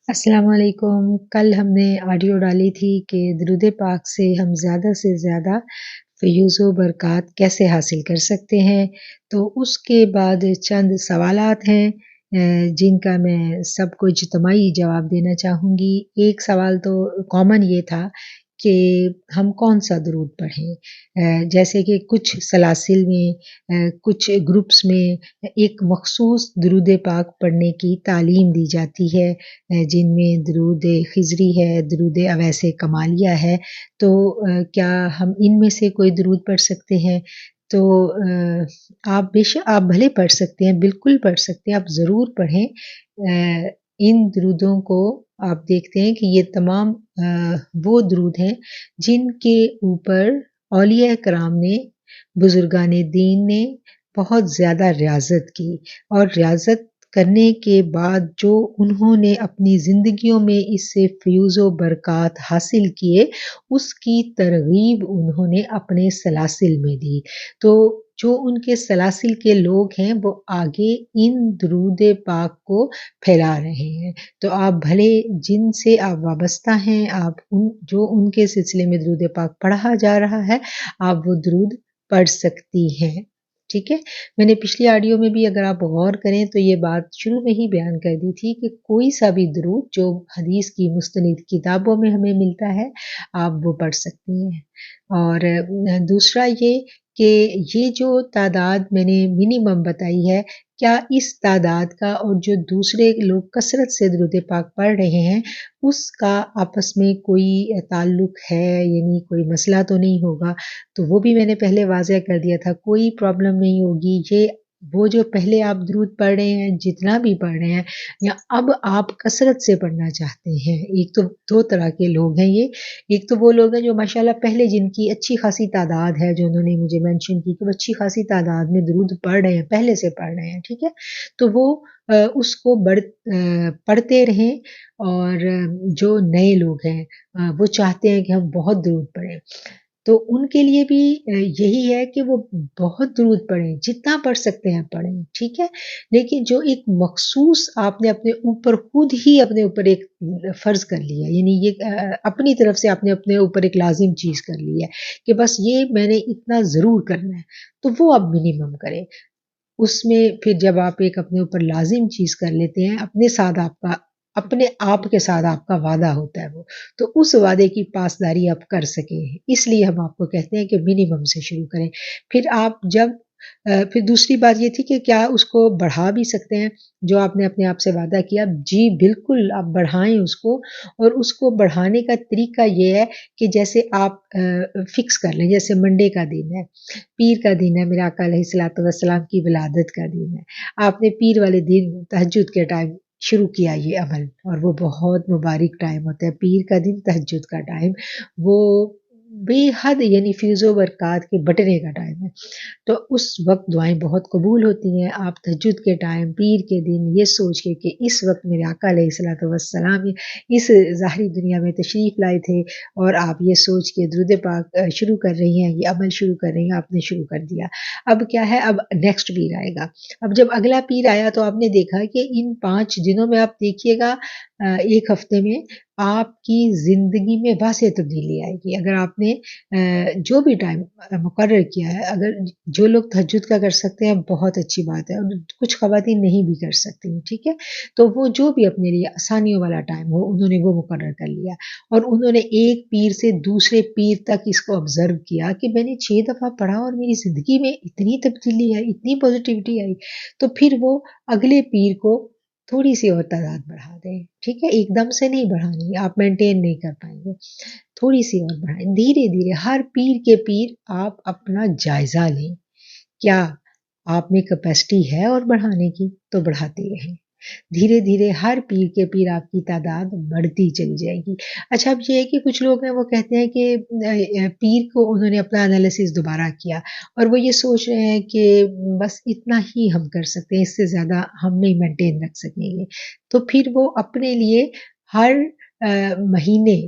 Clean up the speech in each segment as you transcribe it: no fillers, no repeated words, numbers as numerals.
السلام علیکم۔ کل ہم نے آڈیو ڈالی تھی کہ درود پاک سے ہم زیادہ سے زیادہ فیوز و برکات کیسے حاصل کر سکتے ہیں، تو اس کے بعد چند سوالات ہیں جن کا میں سب کو اجتماعی جواب دینا چاہوں گی۔ ایک سوال تو کامن یہ تھا کہ ہم کون سا درود پڑھیں، جیسے کہ کچھ سلاسل میں کچھ گروپس میں ایک مخصوص درود پاک پڑھنے کی تعلیم دی جاتی ہے، جن میں درود خضری ہے، درود اویس کمالیہ ہے، تو کیا ہم ان میں سے کوئی درود پڑھ سکتے ہیں؟ تو آپ بھلے پڑھ سکتے ہیں، بالکل پڑھ سکتے ہیں، آپ ضرور پڑھیں۔ ان درودوں کو آپ دیکھتے ہیں کہ یہ تمام وہ درود ہیں جن کے اوپر اولیاء کرام نے، بزرگان دین نے بہت زیادہ ریاضت کی، اور ریاضت کرنے کے بعد جو انہوں نے اپنی زندگیوں میں اس سے فیوز و برکات حاصل کیے، اس کی ترغیب انہوں نے اپنے سلاسل میں دی۔ تو جو ان کے سلاسل کے لوگ ہیں وہ آگے ان درود پاک کو پھیلا رہے ہیں، تو آپ بھلے جن سے آپ وابستہ ہیں، آپ جو ان کے سلسلے میں درود پاک پڑھا جا رہا ہے، آپ وہ درود پڑھ سکتی ہیں۔ ٹھیک ہے، میں نے پچھلی آڈیو میں بھی اگر آپ غور کریں تو یہ بات شروع میں ہی بیان کر دی تھی کہ کوئی سا بھی درود جو حدیث کی مستند کتابوں میں ہمیں ملتا ہے، آپ وہ پڑھ سکتی ہیں۔ اور دوسرا یہ کہ یہ جو تعداد میں نے منیمم بتائی ہے، کیا اس تعداد کا اور جو دوسرے لوگ کثرت سے درود پاک پڑھ رہے ہیں اس کا آپس میں کوئی تعلق ہے، یعنی کوئی مسئلہ تو نہیں ہوگا؟ تو وہ بھی میں نے پہلے واضح کر دیا تھا، کوئی پرابلم نہیں ہوگی۔ یہ وہ جو پہلے آپ درود پڑھ رہے ہیں، جتنا بھی پڑھ رہے ہیں، یا اب آپ کثرت سے پڑھنا چاہتے ہیں، ایک تو دو طرح کے لوگ ہیں یہ۔ ایک تو وہ لوگ ہیں جو ماشاءاللہ پہلے جن کی اچھی خاصی تعداد ہے، جو انہوں نے مجھے مینشن کی کہ وہ اچھی خاصی تعداد میں درود پڑھ رہے ہیں، پہلے سے پڑھ رہے ہیں، ٹھیک ہے، تو وہ اس کو پڑھتے رہیں۔ اور جو نئے لوگ ہیں وہ چاہتے ہیں کہ ہم بہت درود پڑھیں، تو ان کے لیے بھی یہی ہے کہ وہ بہت درود پڑھیں، جتنا پڑھ سکتے ہیں پڑھیں، ٹھیک ہے، لیکن جو ایک مخصوص آپ نے اپنے اوپر خود ہی اپنے اوپر ایک فرض کر لیا، یعنی یہ اپنی طرف سے آپ نے اپنے اوپر ایک لازم چیز کر لی ہے کہ بس یہ میں نے اتنا ضرور کرنا ہے، تو وہ آپ منیمم کریں۔ اس میں پھر جب آپ ایک اپنے اوپر لازم چیز کر لیتے ہیں، اپنے آپ کے ساتھ آپ کا وعدہ ہوتا ہے وہ، تو اس وعدے کی پاسداری آپ کر سکیں، اس لیے ہم آپ کو کہتے ہیں کہ منیمم سے شروع کریں۔ پھر آپ جب پھر دوسری بات یہ تھی کہ کیا اس کو بڑھا بھی سکتے ہیں، جو آپ نے اپنے آپ سے وعدہ کیا؟ جی بالکل، آپ بڑھائیں اس کو، اور اس کو بڑھانے کا طریقہ یہ ہے کہ جیسے آپ فکس کر لیں، جیسے منڈے کا دن ہے، پیر کا دن ہے، میرے آقا علیہ الصلوۃ والسلام کی ولادت کا دن ہے، آپ نے پیر والے دن تہجد کے ٹائم شروع کیا یہ عمل، اور وہ بہت مبارک ٹائم ہوتا ہے پیر کا دن، تہجد کا ٹائم، وہ بے حد یعنی فیوز و برکات کے بٹنے کا ٹائم ہے، تو اس وقت دعائیں بہت قبول ہوتی ہیں۔ آپ تہجد کے ٹائم پیر کے دن یہ سوچ کے کہ اس وقت میرے آقا علیہ الصلوۃ والسلام اس ظاہری دنیا میں تشریف لائے تھے، اور آپ یہ سوچ کے درود پاک شروع کر رہی ہیں، یہ عمل شروع کر رہی ہیں، آپ نے شروع کر دیا۔ اب کیا ہے، اب نیکسٹ پیر آئے گا۔ اب جب اگلا پیر آیا تو آپ نے دیکھا کہ ان 5 دنوں میں آپ دیکھیے گا، ایک ہفتے میں آپ کی زندگی میں واضح تبدیلی آئے گی۔ اگر آپ نے جو بھی ٹائم مقرر کیا ہے، اگر جو لوگ تہجد کا کر سکتے ہیں بہت اچھی بات ہے، اور کچھ خواتین نہیں بھی کر سکتی، ٹھیک ہے، تو وہ جو بھی اپنے لیے آسانیوں والا ٹائم ہو انہوں نے وہ مقرر کر لیا، اور انہوں نے ایک پیر سے دوسرے پیر تک اس کو آبزرو کیا کہ میں نے 6 دفعہ پڑھا اور میری زندگی میں اتنی تبدیلی آئی، اتنی پازیٹیوٹی آئی، تو پھر وہ اگلے پیر کو تھوڑی سی اور تعداد بڑھا دیں، ٹھیک ہے، ایک دم سے نہیں بڑھانی، آپ مینٹین نہیں کر پائیں گے، تھوڑی سی اور بڑھائیں، دھیرے دھیرے ہر پیر کے پیر آپ اپنا جائزہ لیں، کیا آپ میں کیپیسٹی ہے اور بڑھانے کی، تو بڑھاتے رہیں، دھیرے دھیرے ہر پیر کے پیر آپ کی تعداد بڑھتی چلی جائے گی۔ اچھا، اب یہ ہے کہ کچھ لوگ ہیں وہ کہتے ہیں کہ پیر کو انہوں نے اپنا انالیسس دوبارہ کیا، اور وہ یہ سوچ رہے ہیں کہ بس اتنا ہی ہم کر سکتے ہیں، اس سے زیادہ ہم نہیں مینٹین رکھ سکیں گے، تو پھر وہ اپنے لیے ہر مہینے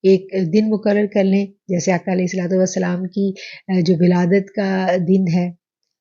ایک دن مقرر کر لیں، جیسے آقا علیہ الصلوۃ والسلام کی جو ولادت کا دن ہے،